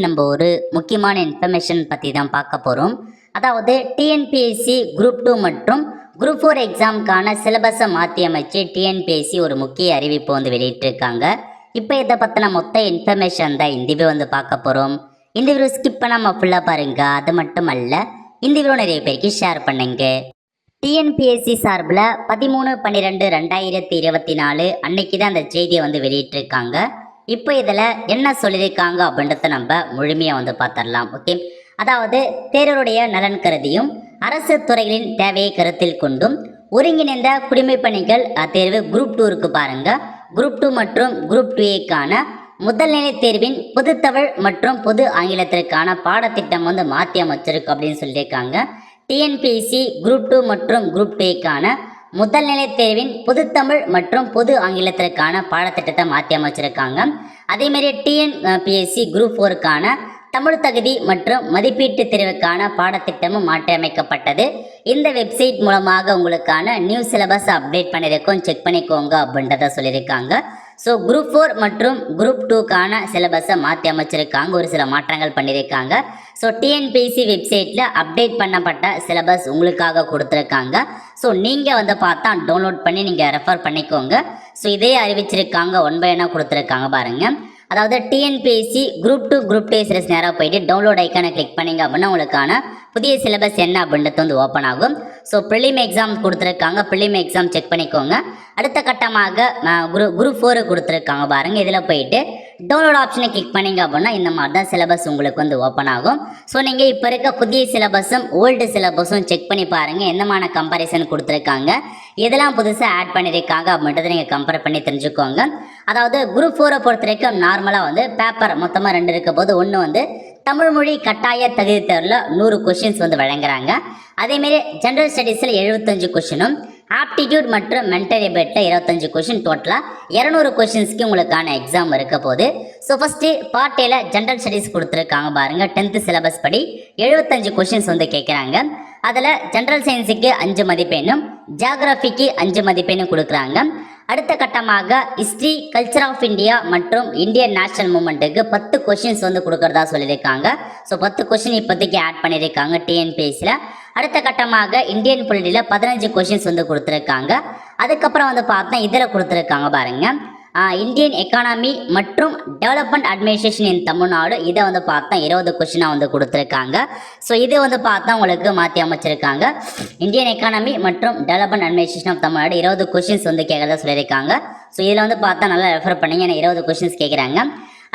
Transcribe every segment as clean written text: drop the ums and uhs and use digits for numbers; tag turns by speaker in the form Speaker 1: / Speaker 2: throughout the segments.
Speaker 1: நம்ம ஒரு முக்கியமான இன்ஃபர்மேஷன் பற்றி தான் பார்க்க போகிறோம். அதாவது டிஎன்பிஎஸ்சி குரூப் 2 மற்றும் குரூப் 4 எக்ஸாமுக்கான சிலபஸை மாற்றி அமைச்சு டிஎன்பிஎஸ்சி ஒரு முக்கிய அறிவிப்பு வந்து வெளியிட்டிருக்காங்க. இப்போ இதை பற்றின மொத்த இன்ஃபர்மேஷன் தான் இந்த வீடியோ வந்து பார்க்க போகிறோம். இந்த வீடியோ ஸ்கிப் பண்ணாமல் ஃபுல்லாக பாருங்க. அது மட்டும் அல்ல, இந்த வீடியோ நிறைய பேருக்கு ஷேர் பண்ணுங்க. டிஎன்பிஎஸ்சி சார்பில் 13/12/2024 அன்னைக்கு தான் அந்த செய்தியை வந்து வெளியிட்டிருக்காங்க. இப்போ இதில் என்ன சொல்லியிருக்காங்க அப்படின்றத நம்ம முழுமையாக வந்து பார்த்துடலாம். ஓகே, அதாவது தேர்வருடைய நலன் கருதியும் அரசு துறைகளின் தேவையை கருத்தில் கொண்டும் ஒருங்கிணைந்த குடிமைப் பணிகள் தேர்வு குரூப் 2க்கு பாருங்க. குரூப் 2 மற்றும் குரூப் 2க்கான முதல்நிலை தேர்வின் பொதுத்தமிழ் மற்றும் பொது ஆங்கிலத்திற்கான பாடத்திட்டம் வந்து மாற்றி அமைச்சிருக்கு அப்படின்னு சொல்லியிருக்காங்க. டிஎன்பிஎஸ்சி குரூப் 2 மற்றும் குரூப் 2க்கான முதல்நிலை தேர்வின் பொதுத்தமிழ் மற்றும் பொது ஆங்கிலத்திற்கான பாடத்திட்டத்தை மாற்றி அமைச்சிருக்காங்க. அதேமாரி டிஎன்பிஎஸ்சி குரூப் 4க்கான தமிழ் தகுதி மற்றும் மதிப்பீட்டு தேர்வுக்கான பாடத்திட்டமும் மாற்றி அமைக்கப்பட்டது. இந்த வெப்சைட் மூலமாக உங்களுக்கான நியூ சிலபஸ் அப்டேட் பண்ணியிருக்கோம், செக் பண்ணிக்கோங்க அப்படின்றத சொல்லியிருக்காங்க. ஸோ குரூப் 4 மற்றும் குரூப் 2க்கான சிலபஸை மாற்றி அமைச்சிருக்காங்க, ஒரு சில மாற்றங்கள் பண்ணியிருக்காங்க. ஸோ டிஎன்பிஎஸ்சி வெப்சைட்டில் அப்டேட் பண்ணப்பட்ட சிலபஸ் உங்களுக்காக கொடுத்துருக்காங்க. ஸோ நீங்கள் வந்து பார்த்தா டவுன்லோட் பண்ணி நீங்கள் ரெஃபர் பண்ணிக்கோங்க. ஸோ இதே அறிவிச்சிருக்காங்க, 1 by 1 கொடுத்துருக்காங்க பாருங்கள். அதாவது டிஎன்பிஎஸ்சி குரூப் 2 குரூப் 2 சீரிஸ் நேராக போயிட்டு டவுன்லோட் ஐக்கானை கிளிக் பண்ணிங்க அப்படின்னா உங்களுக்கான புதிய சிலபஸ் என்ன அப்படின்றது வந்து ஓப்பன் ஆகும். ஸோ ப்ரிலிம் எக்ஸாம் கொடுத்துருக்காங்க, ப்ரிலிம் எக்ஸாம் செக் பண்ணிக்கோங்க. அடுத்த கட்டமாக குரூப் 4 கொடுத்துருக்காங்க பாருங்கள். இதில் போயிட்டு டவுன்லோட் ஆப்ஷனை கிளிக் பண்ணிங்க அப்படின்னா இந்த மாதிரி தான் சிலபஸ் உங்களுக்கு வந்து ஓப்பன் ஆகும். ஸோ நீங்கள் இப்போ இருக்க புதிய சிலபஸும் ஓல்டு சிலபஸும் செக் பண்ணி பாருங்கள், என்னமான கம்பேரிசன் கொடுத்துருக்காங்க, எதெல்லாம் புதுசாக ஆட் பண்ணியிருக்காங்க அப்படின்றத நீங்கள் கம்பேர் பண்ணி தெரிஞ்சுக்கோங்க. அதாவது குரூப் 4 பொறுத்த வரைக்கும் நார்மலாக வந்து பேப்பர் மொத்தமாக 2 இருக்க போது, ஒன்று வந்து தமிழ் மொழி கட்டாய தகுதி தேர்வில் 100 கொஷின்ஸ் வந்து வழங்குறாங்க. அதேமாரி ஜென்ரல் ஸ்டடீஸில் 75 கொஷினும், ஆப்டிடியூட் மற்றும் மென்டல் எபிலிட்டியில் 25 கொஷின், டோட்டலாக 200 கொஷின்ஸ்க்கு உங்களுக்கான எக்ஸாம் இருக்க போகுது. ஸோ ஃபஸ்ட்டு பார்ட் ஏல ஜென்ரல் ஸ்டடீஸ் கொடுத்துருக்காங்க பாருங்கள். 10th சிலபஸ் படி 75 கொஷின்ஸ் வந்து கேட்குறாங்க. அதில் ஜென்ரல் சயின்ஸுக்கு 5 மதிப்பெண்ணும் ஜியாகிரபிக்கு 5 மதிப்பெண்ணும் கொடுக்குறாங்க. அடுத்த கட்டமாக ஹிஸ்ட்ரி, கல்ச்சர் ஆஃப் இந்தியா மற்றும் இந்தியன் நேஷனல் மூமெண்ட்டுக்கு 10 கொஷின்ஸ் வந்து கொடுக்குறதா சொல்லியிருக்காங்க. ஸோ 10 கொஷின் இப்போதைக்கு ஆட் பண்ணியிருக்காங்க டிஎன்பிஎஸ்சியில். அடுத்த கட்டமாக இந்தியன் பொலிட்டியில் 15 கொஷின்ஸ் வந்து கொடுத்துருக்காங்க. அதுக்கப்புறம் வந்து பார்த்தா இதில் கொடுத்துருக்காங்க பாருங்கள், இந்தியன் எக்கானமி மற்றும் டெவலப்மெண்ட் அட்மினிஸ்ட்ரேஷன் இன் தமிழ்நாடு, இதை வந்து பார்த்தா 20 கொஷினாக வந்து கொடுத்துருக்காங்க. ஸோ இது வந்து பார்த்தா உங்களுக்கு மாற்றி அமைச்சிருக்காங்க. இந்தியன் எக்கானமி மற்றும் development administration of Tamil Nadu 20 questions வந்து கேட்குறதா சொல்லியிருக்காங்க. ஸோ இதில் வந்து பார்த்தா நல்லா ரெஃபர் பண்ணிங்க, ஏன்னா 20 கொஷின்ஸ் கேட்குறாங்க.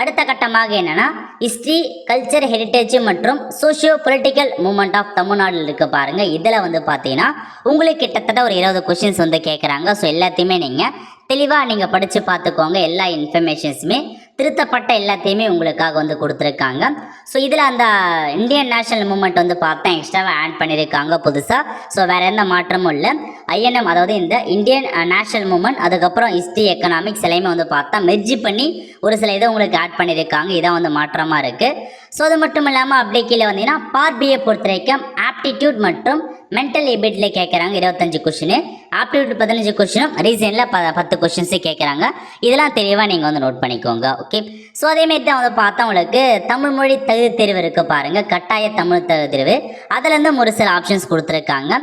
Speaker 1: அடுத்த கட்டமாக என்னென்னா ஹிஸ்ட்ரி, கல்ச்சர், ஹெரிட்டேஜ் மற்றும் socio political movement of Tamil Nadu இருக்க பாருங்கள். இதில் வந்து பார்த்தீங்கன்னா உங்களுக்கு கிட்டத்தட்ட ஒரு 20 கொஷின்ஸ் வந்து கேட்குறாங்க. ஸோ எல்லாத்தையுமே நீங்கள் தெளிவாக நீங்கள் படித்து பார்த்துக்கோங்க. எல்லா இன்ஃபர்மேஷன்ஸுமே திருத்தப்பட்ட எல்லாத்தையுமே உங்களுக்காக வந்து கொடுத்துருக்காங்க. ஸோ இதில் அந்த இந்தியன் நேஷனல் மூமெண்ட் வந்து பார்த்தா எக்ஸ்ட்ராவாக ஆட் பண்ணியிருக்காங்க புதுசாக. ஸோ வேறு எந்த மாற்றமும் இல்லை. ஐஎன்எம், அதாவது இந்த இந்தியன் நேஷனல் மூமெண்ட், அதுக்கப்புறம் ஹிஸ்ட்ரி, எக்கனாமிக்ஸ் எல்லாமே வந்து பார்த்தா மெர்ஜி பண்ணி ஒரு சில இதை உங்களுக்கு ஆட் பண்ணியிருக்காங்க. இதான் வந்து மாற்றமாக இருக்குது. ஸோ அது மட்டும் இல்லாமல் அப்படியே கீழே வந்தீங்கன்னா பார்ட் பியை பொறுத்த வரைக்கும் ஆப்டிடியூட் மற்றும் மென்டல் எபிலிட்டியில் கேட்குறாங்க 25 கொஷினு, ஆப்டிடியூட் 15 கொஷினும், ரீசனில் 10 கொஷின்ஸு கேட்குறாங்க. இதெல்லாம் தெளிவாக நீங்கள் வந்து நோட் பண்ணிக்கோங்க. ஓகே, ஸோ அதேமாரி தான் வந்து பார்த்தா உங்களுக்கு தமிழ் மொழி தகுதி தேர்வு இருக்குது பாருங்கள், கட்டாய தமிழ் தகுதி தேர்வு. அதுலேருந்து ஒரு சில ஆப்ஷன்ஸ் கொடுத்துருக்காங்க.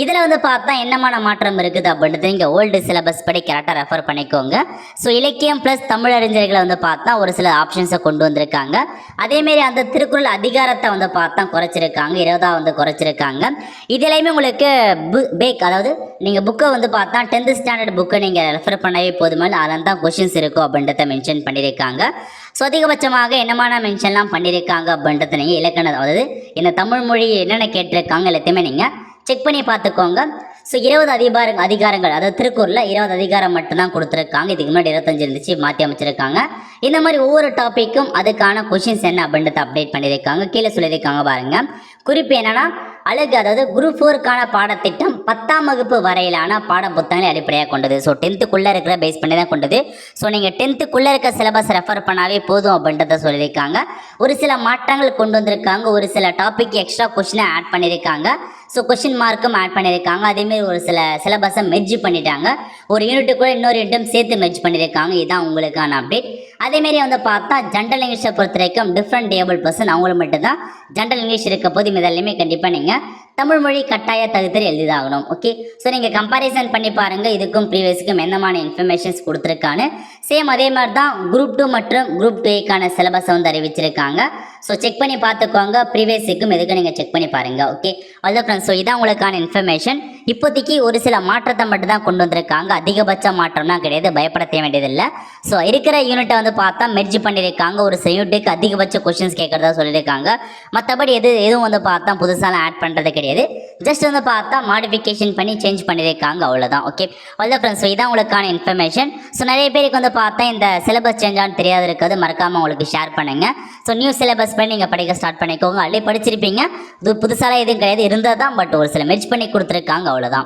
Speaker 1: இதில் வந்து பார்த்தா என்னமான மாற்றம் இருக்குது அப்படின்றது நீங்கள் ஓல்டு சிலபஸ் படி கரெக்டாக ரெஃபர் பண்ணிக்கோங்க. ஸோ இலக்கியம் ப்ளஸ் தமிழறிஞர்களை வந்து பார்த்தா ஒரு சில ஆப்ஷன்ஸை கொண்டு வந்திருக்காங்க. அதேமாரி அந்த திருக்குறள் அதிகாரத்தை வந்து பார்த்தா குறைச்சிருக்காங்க, 20 வந்து குறைச்சிருக்காங்க. இதிலையுமே உங்களுக்கு அதாவது நீங்கள் புக்கை வந்து பார்த்தா 10th ஸ்டாண்டர்ட் புக்கை நீங்கள் ரெஃபர் பண்ணவே போதுமானு அதில் தான் கொஷின்ஸ் இருக்கும் அப்படின்றத மென்ஷன் பண்ணியிருக்காங்க. ஸோ அதிகபட்சமாக என்னமான மென்ஷன்லாம் பண்ணியிருக்காங்க அப்படின்றத நீங்கள் இலக்கணம், அதாவது இந்த தமிழ் மொழி என்னென்ன கேட்டிருக்காங்க எல்லாத்தையுமே நீங்கள் செக் பண்ணி பார்த்துக்கோங்க. ஸோ 20 அதிகாரங்கள், அதாவது திருக்குறளில் 20 அதிகாரம் மட்டும்தான் கொடுத்துருக்காங்க. இதுக்கு முன்னாடி 25 இருந்துச்சு, மாற்றி அமைச்சிருக்காங்க. இந்த மாதிரி ஒவ்வொரு டாப்பிக்கும் அதுக்கான கொஷின்ஸ் என்ன அப்படின்றத அப்டேட் பண்ணியிருக்காங்க. கீழே சொல்லியிருக்காங்க பாருங்கள். குறிப்பு என்னென்னா அழகு, அதாவது குரூப் 4க்கான பாடத்திட்டம் 10ஆம் வகுப்பு வரையிலான பாட புத்தகங்களை அடிப்படையாக கொண்டது. ஸோ 10th இருக்கிற பேஸ் பண்ணி தான் கொண்டது. ஸோ நீங்கள் 10th இருக்க சிலபஸ் ரெஃபர் பண்ணாவே போதும் அப்படின்றத சொல்லியிருக்காங்க. ஒரு சில மாற்றங்கள் கொண்டு வந்திருக்காங்க, ஒரு சில டாபிக் எக்ஸ்ட்ரா கொஷினை ஆட் பண்ணியிருக்காங்க. ஸோ கொஷின் மார்க்கும் ஆட் பண்ணியிருக்காங்க. அதேமாரி ஒரு சில சிலபஸை மெர்ஜ் பண்ணிட்டாங்க, ஒரு யூனிட்டுக்குள்ளே இன்னொரு யூனிட்டும் சேர்த்து மெர்ஜ் பண்ணியிருக்காங்க. இதுதான் உங்களுக்கான அப்டேட். அதேமாரி வந்து பார்த்தா ஜென்ரல் இங்கிலீஷை பொறுத்த வரைக்கும் டிஃப்ரெண்ட் டேபிள் பர்சன் அவங்களுக்கு மட்டும்தான் ஜென்ரல் இங்கிலீஷ் இருக்க போது இதெல்லாமே கண்டிப்பாக நீங்கள் தமிழ் மொழி கட்டாய தகுதியில் எழுதிதாகணும். ஓகே, ஸோ நீங்கள் கம்பேரிசன் பண்ணி பாருங்கள் இதுக்கும் ப்ரீவியஸுக்கும் என்னமான இன்ஃபர்மேஷன்ஸ் கொடுத்துருக்கான்னு. சேம் அதே மாதிரி தான் குரூப் 2 மற்றும் குரூப் 2க்கான சிலபஸை வந்து அறிவிச்சிருக்காங்க. ஸோ செக் பண்ணி பார்த்துக்கோங்க, ப்ரீவியஸுக்கும் எதுக்கும் நீங்கள் செக் பண்ணி பாருங்கள். ஓகே, அவ்வளோ ஃப்ரெண்ட்ஸ். ஸோ இதான் உங்களுக்கான இன்ஃபர்மேஷன். இப்போதைக்கு ஒரு சில மாற்றத்தை மட்டும் தான் கொண்டு வந்திருக்காங்க, அதிகபட்ச மாற்றம்லாம் கிடையாது, பயப்பட வேண்டியதில்லை. ஸோ இருக்கிற யூனிட்டை வந்து பார்த்தா மெர்ஜ் பண்ணியிருக்காங்க, ஒரு சில யூனிட்டுக்கு அதிகபட்ச கொஸ்டின்ஸ் கேட்குறதா சொல்லியிருக்காங்க. மற்றபடி எதுவும் வந்து பார்த்தா புதுசாலாம் ஆட் பண்ணுறது கிடையாது, ஜஸ்ட் வந்து பார்த்தா மாடிஃபிகேஷன் பண்ணி சேஞ்ச் பண்ணியிருக்காங்க, அவ்வளோதான். ஓகே, அவ்வளோ ஃப்ரெண்ட்ஸ். ஸோ இதான் உங்களுக்கான இன்ஃபர்மேஷன். ஸோ நிறைய பேருக்கு வந்து பார்த்தா இந்த சிலபஸ் சேஞ்சான்னு தெரியாது இருக்காது, மறக்காமல் உங்களுக்கு ஷேர் பண்ணுங்கள். ஸோ நியூ சிலபஸ் பண்ணி நீங்கள் படிக்க ஸ்டார்ட் பண்ணிக்கோங்க, ஆல்ரெடி படிச்சிருப்பீங்க, இது புதுசாலாம் எதுவும் கிடையாது, இருந்தது தான், பட் ஒரு சில மெர்ஜ் பண்ணி கொடுத்துருக்காங்க, அவ்வளோதான்.